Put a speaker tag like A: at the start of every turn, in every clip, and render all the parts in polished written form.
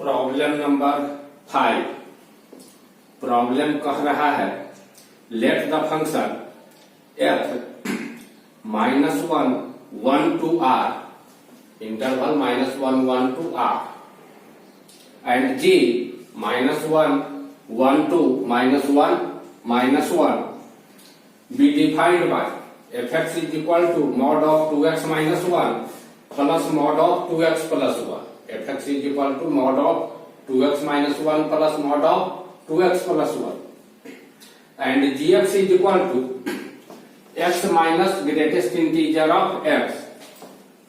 A: Problem number 5। Problem कह रहा है let the function f -1 1 to r interval -1 1 to r and g -1 1 to -1 -1 be defined by fx is equal to mod of 2x minus 1 plus mod of 2x plus 1. fx is equal to mod of 2x minus 1 plus mod of 2x plus 1 and gx is equal to x minus greatest integer of x,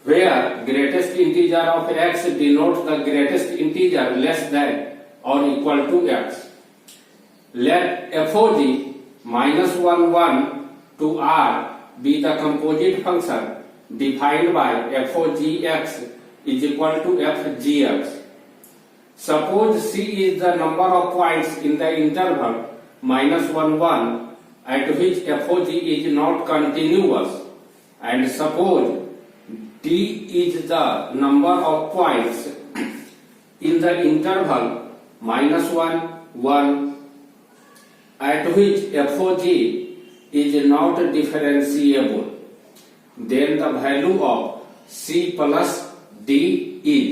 A: where greatest integer of x denotes the greatest integer less than or equal to x. Let fog -1 1 to r be the composite function defined by fogx is equal to fgx. Suppose c is the number of points in the interval -1 1 at which fog is not continuous, and suppose d is the number of points in the interval -1 1 at which fog is not differentiable. Then the value of c plus d is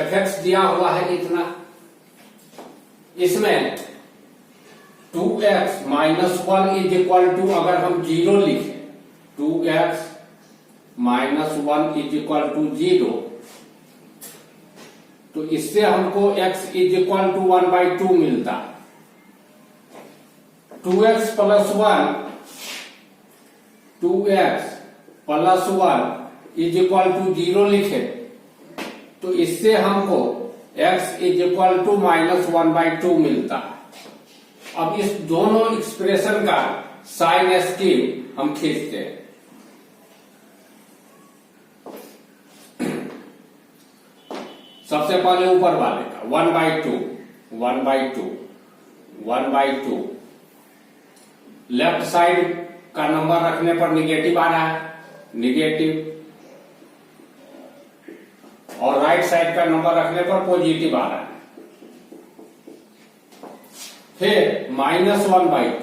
A: fx दिया हुआ है इतना, इसमें 2x minus 1 is equal to, अगर हम 0 लिखें 2x minus 1 is equal to 0, तो इससे हमको x इज इक्वल टू 1/2 मिलता है। 2x plus 1 is equal to 0 लिखे तो इससे हमको x इज इक्वल टू -1/2 मिलता है। अब इस दोनों एक्सप्रेशन का साइन स्कीम हम खींचते हैं। सबसे पहले ऊपर वाले का 1/2 लेफ्ट साइड का नंबर रखने पर निगेटिव आ रहा है, निगेटिव, और राइट साइड का नंबर रखने पर पॉजिटिव आ रहा है। फिर -1/2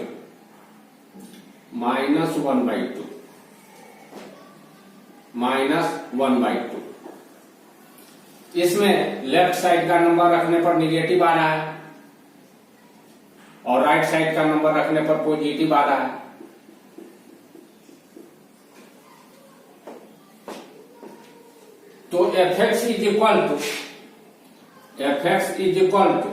A: इसमें लेफ्ट साइड का नंबर रखने पर निगेटिव आ रहा है और राइट साइड का नंबर रखने पर पॉजिटिव आ रहा है। तो fx is equal to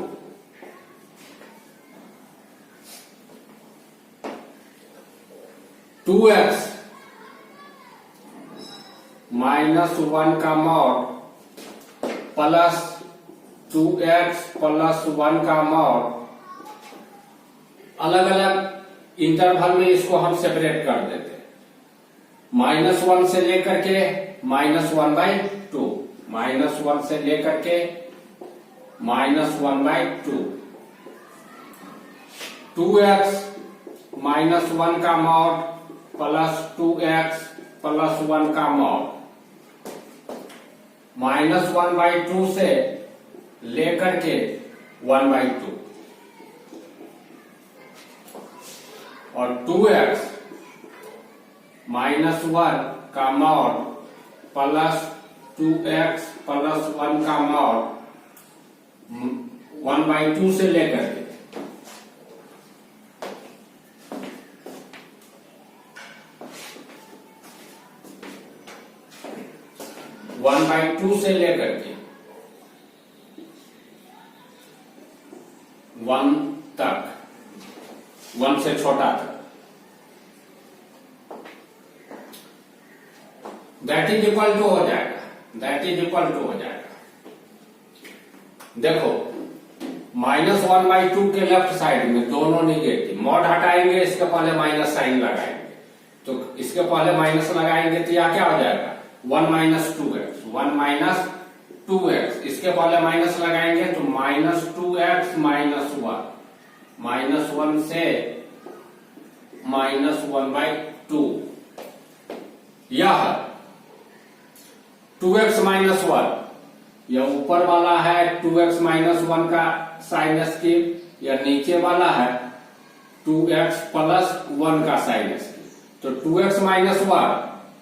A: 2x -1 का मॉड प्लस 2x plus 1 का मॉड। अलग अलग इंटरवल में इसको हम सेपरेट कर देते हैं, -1 से लेकर के -1/2, -1 से लेकर के -1/2, 2x -1 का मॉड प्लस 2x plus 1 का मॉड, -1/2 से लेकर के 1/2, और 2x -1 का मॉड प्लस 2x plus 1 का मॉड 1/2 से लेकर के 1/2 से लेकर के 1 तक, 1 से छोटा तक, दैट इज इक्वल टू हो जाएगा, देखो -1/2 के लेफ्ट साइड में दोनों निगेटिव, मॉड हटाएंगे इसके पहले माइनस साइन लगाएंगे, तो इसके पहले माइनस लगाएंगे तो यह क्या हो जाएगा 1 - 2x, 1 - 2x, इसके पहले माइनस लगाएंगे तो -2x - 1, -1 से -1/2, यह 2x माइनस 1, यह ऊपर वाला है 2x माइनस 1 का साइन स्क्वेयर, या नीचे वाला है 2x प्लस 1 का साइन स्क्वेयर। तो 2x माइनस 1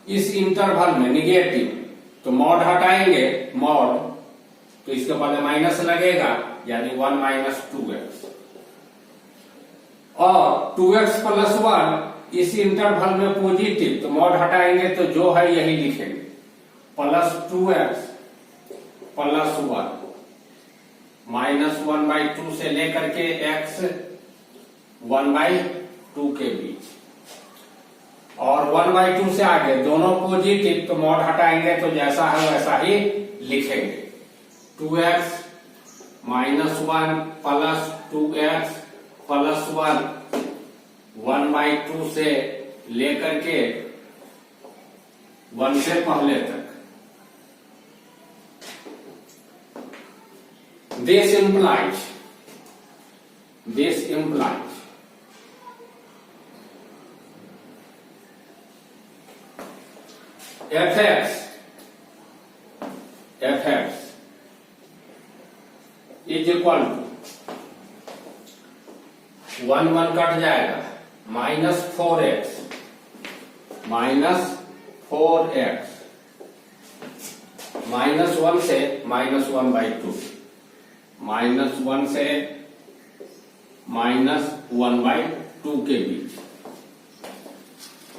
A: इस इंटरवल में निगेटिव, तो मॉड हटाएंगे मॉड, तो इसके पहले माइनस लगेगा, यानी 1 माइनस 2x। और 2x प्लस 1 इस इंटरवल में पॉजिटिव, तो मॉड हटाएंगे तो जो है यही लिखेंगे, प्लस 2x प्लस 1 माइनस 1/2 से लेकर के x 1/2 के बीच, और 1/2 से आगे दोनों पॉजिटिव, तो मॉड हटाएंगे तो जैसा है वैसा ही लिखेंगे। 2x minus 1 plus 2x plus 1/2 से लेकर के 1 से पहले तक। This implies fx is equal to 1 cut जाएगा, -4x -1 से -1/2, -1 से -1/2 के बीच।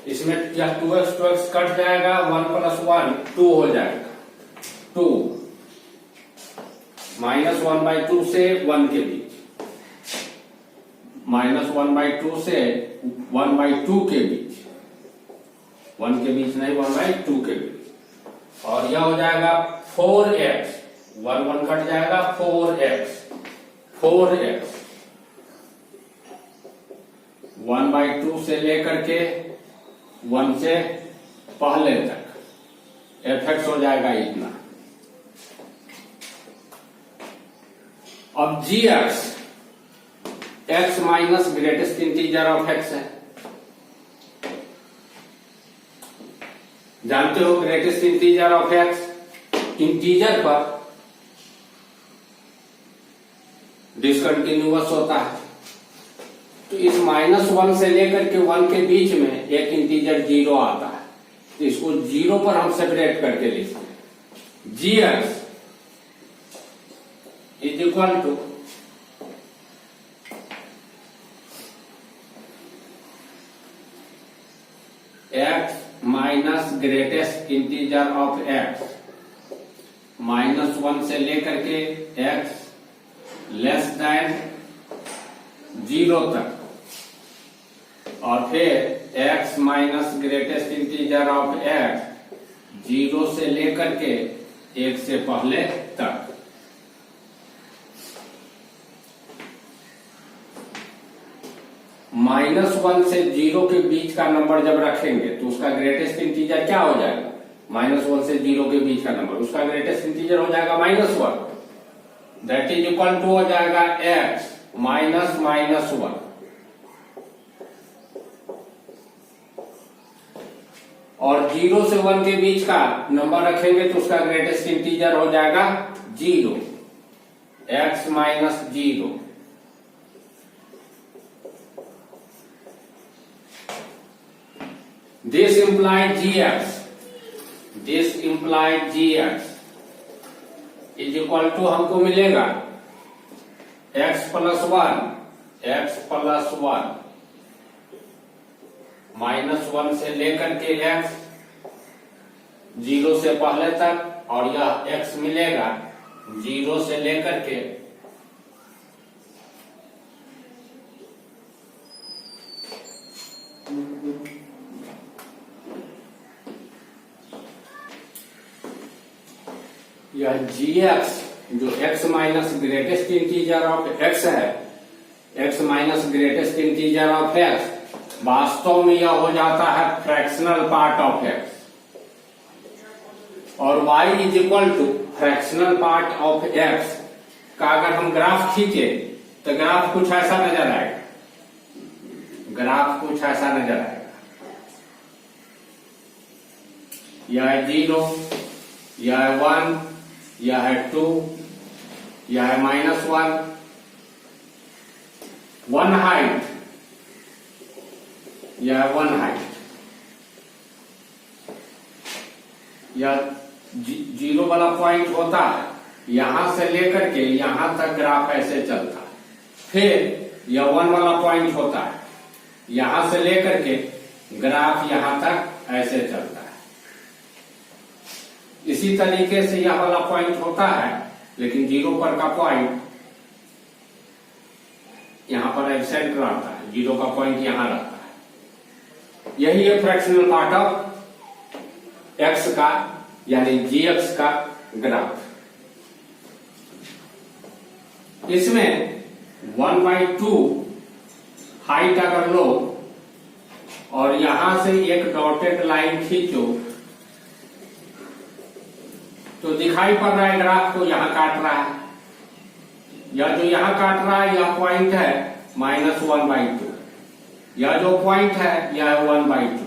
A: इसमें यह 2x कट जाएगा, 1 प्लस 1 2 हो जाएगा, 2 -1/2 से 1 के बीच, -1/2 से 1/2 के बीच, 1 के बीच नहीं 1/2 के बीच। और यह हो जाएगा 4x, 1 कट जाएगा, 4x 1/2 से लेकर के 1 से पहले तक fx हो जाएगा इतना। अब gx x minus greatest integer of x है, जानते हो greatest integer of x integer पर डिसकंटिन्यूअस होता है, तो इस -1 से लेकर के 1 के बीच में एक इंटीजर 0 आता है, तो इसको 0 पर हम सेपरेट करके लिखते हैं। gx is equal to x minus greatest integer of x, -1 से लेकर के x लेस देन 0 तक, और फिर x minus greatest integer of x 0 से लेकर के 1 से पहले तक। -1 से 0 के बीच का नंबर जब रखेंगे तो उसका ग्रेटेस्ट इंटीजर क्या हो जाएगा, -1 से 0 के बीच का नंबर, उसका ग्रेटेस्ट इंटीजर हो जाएगा -1, दैट इज इक्वल टू हो जाएगा x माइनस -1। और 0 से 1 के बीच का नंबर रखेंगे तो उसका ग्रेटेस्ट इंटीजर हो जाएगा 0, x minus 0। This implied gx is equal to हमको मिलेगा x प्लस 1 -1 से लेकर के x 0 से पहले तक, और यह x मिलेगा 0 से लेकर के यह gx जो x minus greatest integer of x है, x minus greatest integer of x वास्तव में यह हो जाता है फ्रैक्शनल पार्ट ऑफ x, और y is equal to fractional part of x का अगर हम ग्राफ खींचे तो ग्राफ कुछ ऐसा नजर आएगा, ग्राफ कुछ ऐसा नजर आएगा। यह है 0, यह है 1, यह है 2, यह है -1, 1 हाइट, यह है 1 हाइट। यह 0 वाला पॉइंट होता है, यहां से लेकर के यहां तक ग्राफ ऐसे चलता है। फिर यह 1 वाला पॉइंट होता है, यहां से लेकर के ग्राफ यहां तक ऐसे चलता है। इसी तरीके से यह वाला पॉइंट होता है, लेकिन 0 पर का पॉइंट यहां पर एब्सेंट रहता है, 0 का पॉइंट यहां रहता है। यही है फ्रैक्शनल पार्ट ऑफ एक्स का यानी gx का ग्राफ। इसमें 1/2 हाइट अगर लो और यहां से एक डॉटेड लाइन खींचो तो दिखाई पड़ रहा है ग्राफ को यहां काट रहा है। यह जो यहां काट रहा है यह पॉइंट है -1/2। यह जो पॉइंट है यह है 1/2।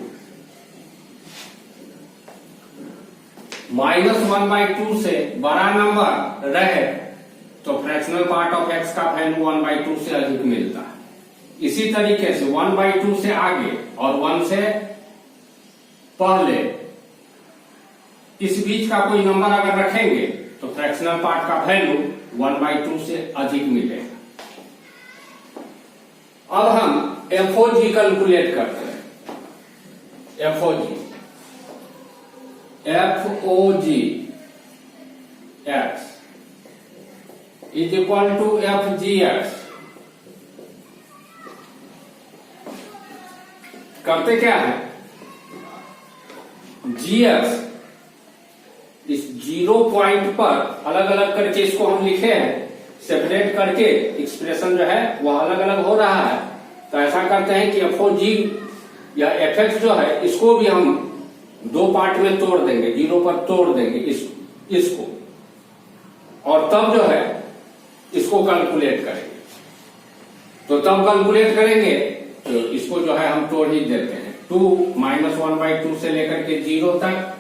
A: -1/2 से बड़ा नंबर रहे तो फ्रैक्शनल पार्ट ऑफ x का वैल्यू 1/2 से अधिक मिलता है। इसी तरीके से 1/2 से आगे और 1 से पहले इस बीच का कोई नंबर अगर रखेंगे तो फ्रैक्शनल पार्ट का वैल्यू 1/2 से अधिक मिलेगा। अब हम FOG कैलकुलेट करते हैं। FOG x is equal to FGX। करते क्या है, GX इस 0 पॉइंट पर अलग अलग करके इसको हम लिखे हैं, सेपरेट करके एक्सप्रेशन जो है वह अलग अलग हो रहा है। तो ऐसा करते हैं कि FOG या FX जो है इसको भी हम 2 पार्ट में तोड़ देंगे, 0 पर तोड़ देंगे इसको और तब जो है इसको कैलकुलेट करेंगे। तो तब कैलकुलेट करेंगे तो इसको जो है हम तोड़ ही देते हैं। 2 -1/2 से लेकर के 0 तक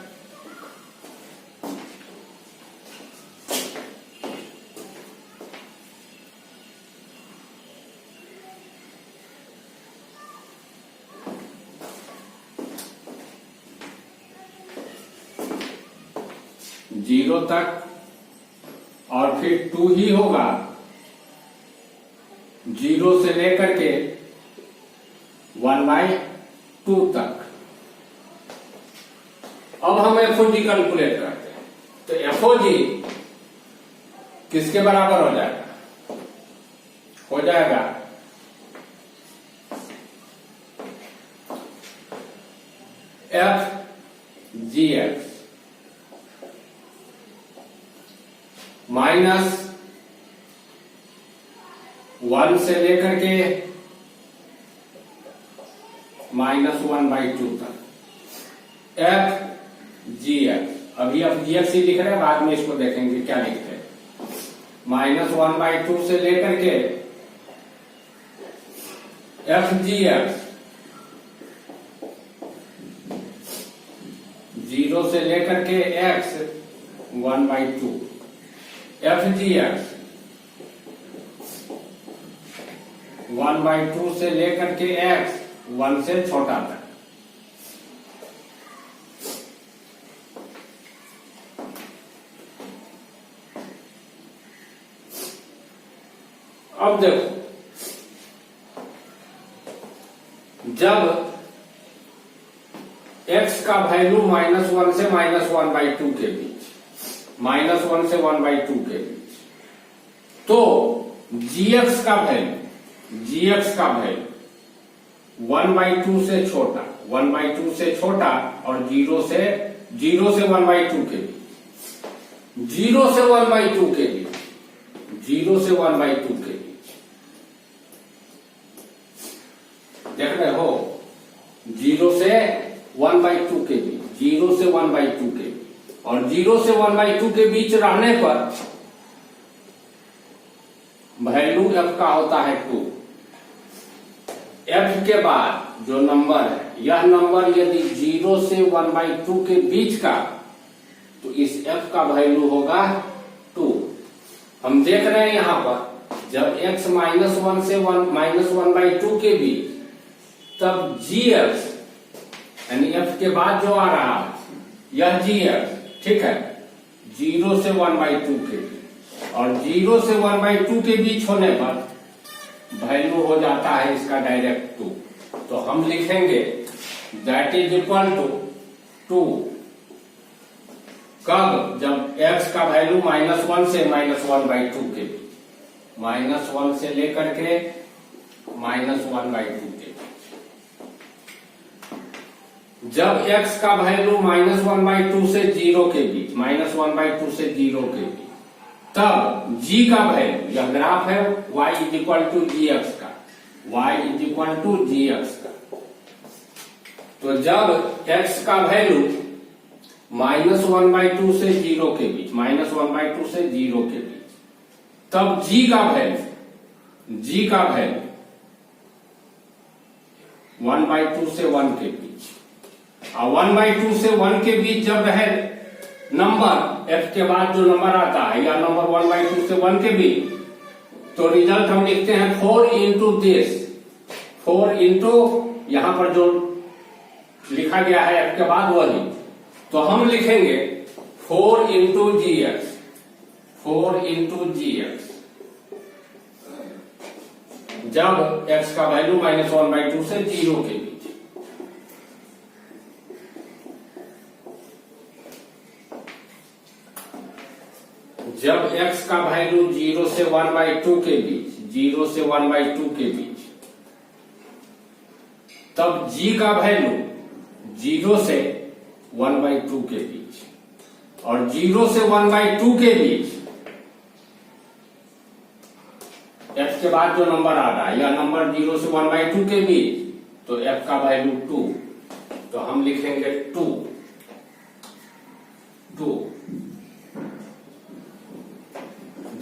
A: जीरो तक और फिर 2 ही होगा 0 से लेकर के 1/2 तक। अब हम FOG कैलकुलेट करते हैं। तो FOG किसके बराबर हो जाएगा, हो जाएगा FGX -1 से लेकर के -1/2 तक FGX। अभी FGX ही लिख रहे हैं, बाद में इसको देखेंगे क्या लिखते हैं। -1/2 से लेकर के FGX 0 से लेकर के x 1/2 FGX 1/2 से लेकर के x 1 से छोटा तक। अब देखो, जब x का वैल्यू -1 से -1/2 के बीच, -1 से 1/2 के बीच, तो gx का वैल्यू 1/2 से छोटा, 1/2 से छोटा और 0 से 1/2 के बीच, 0 से 1/2 के बीच, 0 से 1/2 के बीच, देख रहे हो, 0 से 1/2 के बीच, 0 से 1/2 के बीच और 0 से 1/2 के बीच रहने पर वैल्यू f का होता है 2। f के बाद जो नंबर है यह नंबर यदि 0 से 1/2 के बीच का, तो इस f का वैल्यू होगा 2। हम देख रहे हैं यहां पर जब x -1 से -1/2 के बीच, तब gx यानी f के बाद जो आ रहा है यह gx, ठीक है, 0 से 1/2 के बीच, और 0 से 1/2 के बीच होने पर वैल्यू हो जाता है इसका डायरेक्ट 2। तो हम लिखेंगे दैट इज इक्वल टू 2 कब, जब x का वैल्यू -1 से -1/2 के बीच, -1 से लेकर के -1/2 के बीच। जब x का वैल्यू -1/2 से 0 के बीच, -1/2 से 0 के बीच, तब g का वैल्यू, यह ग्राफ है y is equal to gx का, y is equal to gx का। तो जब x का वैल्यू -1/2 से 0 के बीच, -1/2 से 0 के बीच, तब g का वैल्यू 1/2 से 1 के बीच, और 1/2 से 1 के बीच जब रहे नंबर, f के बाद जो नंबर आता है या नंबर 1/2 से 1 के बीच, तो रिजल्ट हम लिखते हैं 4 इंटू दिस, 4 इंटू यहां पर जो लिखा गया है f के बाद वही, तो हम लिखेंगे 4 इंटू gx, 4 इंटू gx, जब x का वैल्यू -1/2 से 0 के बीच। जब x का वैल्यू 0 से 1/2 के बीच, 0 से 1/2 के बीच, तब g का वैल्यू 0 से 1/2 के बीच, और 0 से 1/2 के बीच f के बाद जो नंबर आ रहा है, या नंबर 0 से 1/2 के बीच, तो f का वैल्यू 2, तो हम लिखेंगे 2।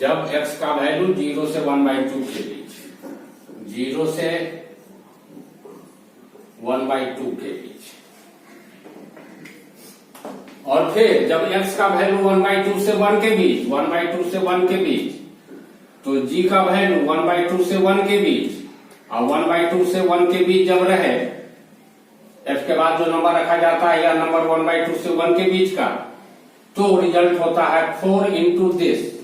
A: जब x का वैल्यू 0 से 1/2 के बीच, 0 से 1/2 के बीच, और फिर जब x का वैल्यू 1/2 से 1 के बीच, 1/2 से 1 के बीच, तो g का वैल्यू 1/2 से 1 के बीच, और 1/2 से 1 के बीच जब रहे, f के बाद जो नंबर रखा जाता है या नंबर 1/2 से 1 के बीच का, तो रिजल्ट होता है 4 इंटू दिस।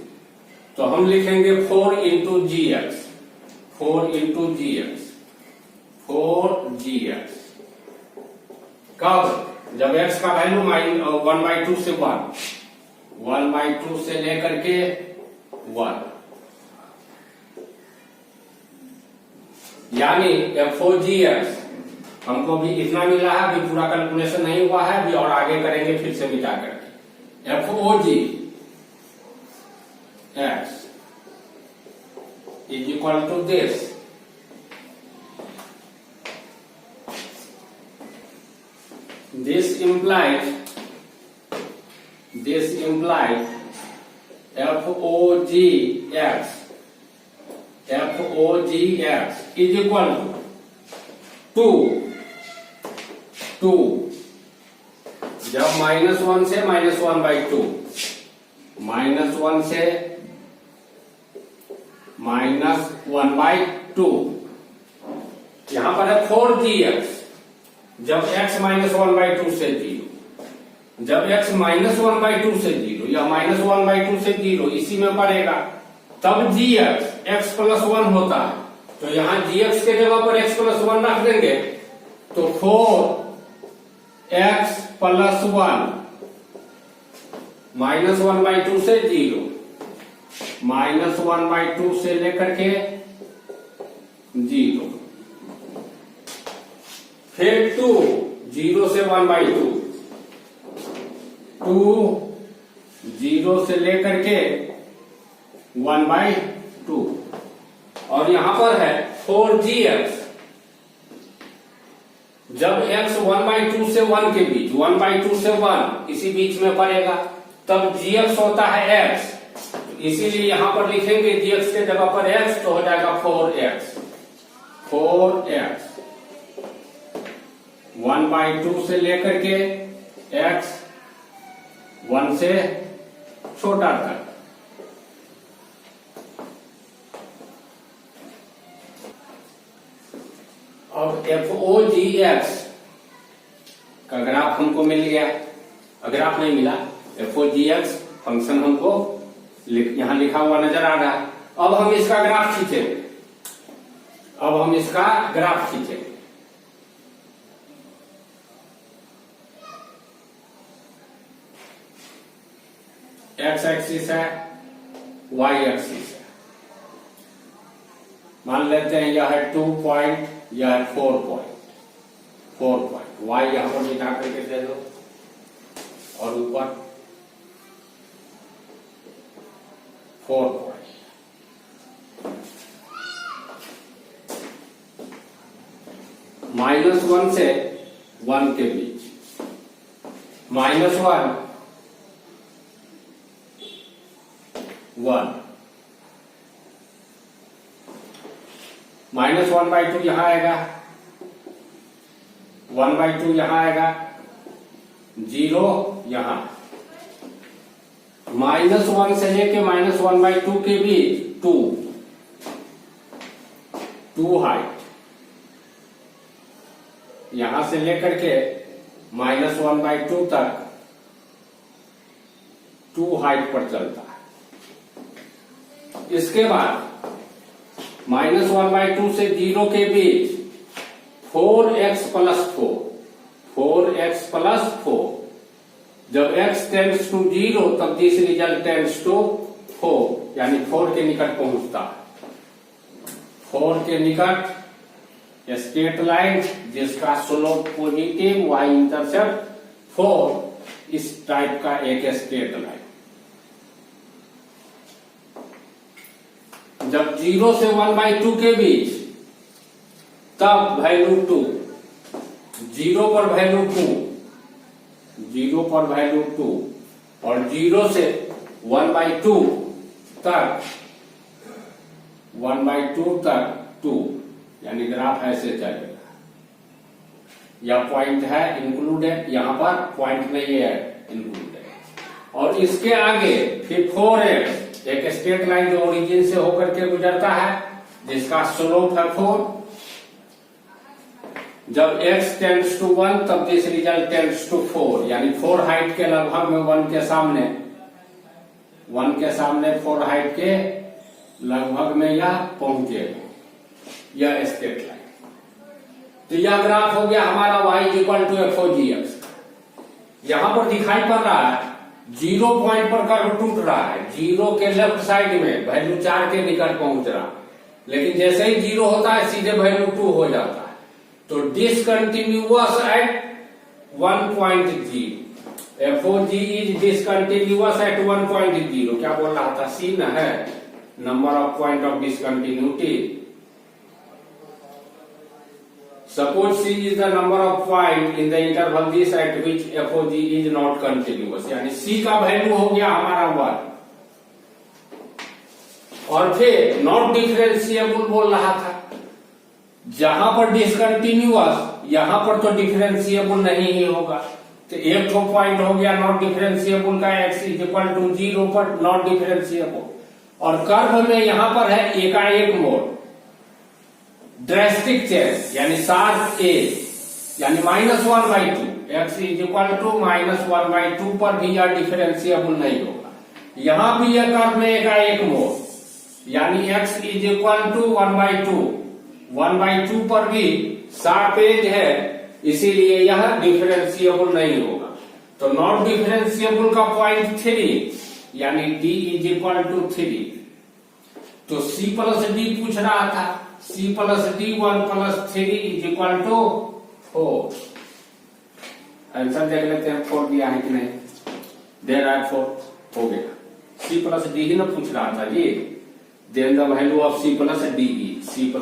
A: तो हम लिखेंगे 4 into gx, 4 into gx, 4gx, कब, जब x का वैल्यू 1/2 से 1, 1/2 से लेकर के 1, यानी f4gx, हमको भी इतना मिला है, अभी पूरा कैलकुलेशन नहीं हुआ है, अभी और आगे करेंगे फिर से मिटा करके। f4gx is equal to this, this implies FOGX is equal to 2 जब -1 से -1/2, -1 से -1/2, यहां पर है 4gx, जब x -1/2 से 0, जब x -1/2 से 0 या -1/2 से 0 इसी में पड़ेगा, तब gx x + 1 होता है। तो यहां gx के जगह पर x + 1 रख देंगे, तो 4x + 1 -1/2 से 0, -1/2 से लेकर के 0, फिर 2, 0 से 1/2, 2, 0 से लेकर के 1/2, और यहां पर है 4gx, जब x 1/2 से 1 के बीच, 1/2 से 1 इसी बीच में पड़ेगा, तब gx होता है x, इसीलिए यहां पर लिखेंगे gx के जगह पर x, तो हो जाएगा 4x, 1/2 से लेकर के x 1 से छोटा तक। अब FOGX का ग्राफ हमको मिल गया। ग्राफ नहीं मिला, FOGX फंक्शन हमको यहां लिखा हुआ नजर आ रहा है। अब हम इसका ग्राफ खींचेंगे। x एक्सिस है, y एक्सिस है। मान लेते हैं यह है 2 पॉइंट, यह है 4 पॉइंट। y यहां पर मिटा करके दे दो और ऊपर 4 पॉइंट। -1 से 1 के बीच, -1 1 -1/2 यहां आएगा, 1/2 यहां आएगा, 0 यहां। -1 से लेके -1/2 के बीच 2 हाइट, यहां से लेकर के -1/2 तक 2 हाइट पर चलता है। इसके बाद -1/2 से 0 के बीच 4x प्लस 4। जब x टेंड्स टू 0 तब दिस रिजल्ट टेंड्स टू 4, यानी 4 के निकट पहुंचता है। 4 के निकट स्ट्रेट लाइन जिसका स्लोप पॉजिटिव, y इंटरसेप्ट 4, इस टाइप का एक स्ट्रेट लाइन। जब 0 से 1/2 के बीच तब वैल्यू 2, 0 पर वैल्यू 2 और 0 से 1/2 तक 2, यानी ग्राफ ऐसे चलेगा। यह पॉइंट है इंक्लूडेड, यहां पर पॉइंट नहीं है इंक्लूडेड। और इसके आगे फिर 4x, एक स्ट्रेट लाइन जो ओरिजिन से होकर के गुजरता है जिसका स्लोप है 4। जब x टेंड्स टू 1 तब दिस रिजल्ट टेंड्स टू 4, यानी 4 हाइट के लगभग में 1 के सामने 4 हाइट के लगभग में यह पहुंचेगा, यह स्ट्रेट लाइन। तो यह ग्राफ हो गया हमारा y = FOGX। यहां पर दिखाई पड़ रहा है 0 पॉइंट पर कर्व टूट रहा है, 0 के लेफ्ट साइड में वैल्यू 4 के निकट पहुंच रहा, लेकिन जैसे ही 0 होता है सीधे वैल्यू 2 हो जाता है। तो discontinuous at 1.0, FOG is discontinuous at 1.0। क्या बोल रहा था? C न है, number of point of discontinuity. Suppose C is the number of point in the interval this at which FOG is not continuous, यानी C का वैल्यू हो गया हमारा 1। और फिर नॉट डिफरेंशिएबल बोल रहा था, जहां पर डिसकंटिन्यूअस यहां पर तो डिफरेंशिएबल नहीं ही होगा। तो एक तो पॉइंट हो गया नॉट डिफरेंशिएबल का, x = 0 पर नॉट डिफरेंशिएबल। और कर्व में यहां पर है एकाएक मोड़, ड्रेस्टिक चेंज, यानी शार्प एज, यानी -1/2, x = -1/2 पर भी यह डिफरेंशिएबल नहीं होगा। यहां भी यह कर्व में एकाएक मोड़, यानी x = 1/2 पर भी शार्प एज है, इसीलिए यह डिफरेंशिएबल नहीं होगा। तो नॉट डिफरेंशिएबल का पॉइंट 3, यानी d = 3। तो C + D पूछ रहा था, C + D 1 + 3 = 4। आंसर देख लेते हैं, 4 दिया है कि नहीं, दे रहा है 4, हो गया। C + D ही ना पूछ रहा था ये, then the value of C + D, C + D,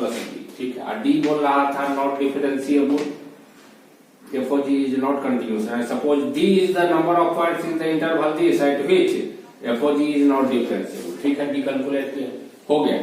A: ठीक है। और D बोल रहा था not differentiable, FOG is not continuous, and suppose D is the number of points in the interval this at which FOG is not differentiable, ठीक है। D calculate हो गया।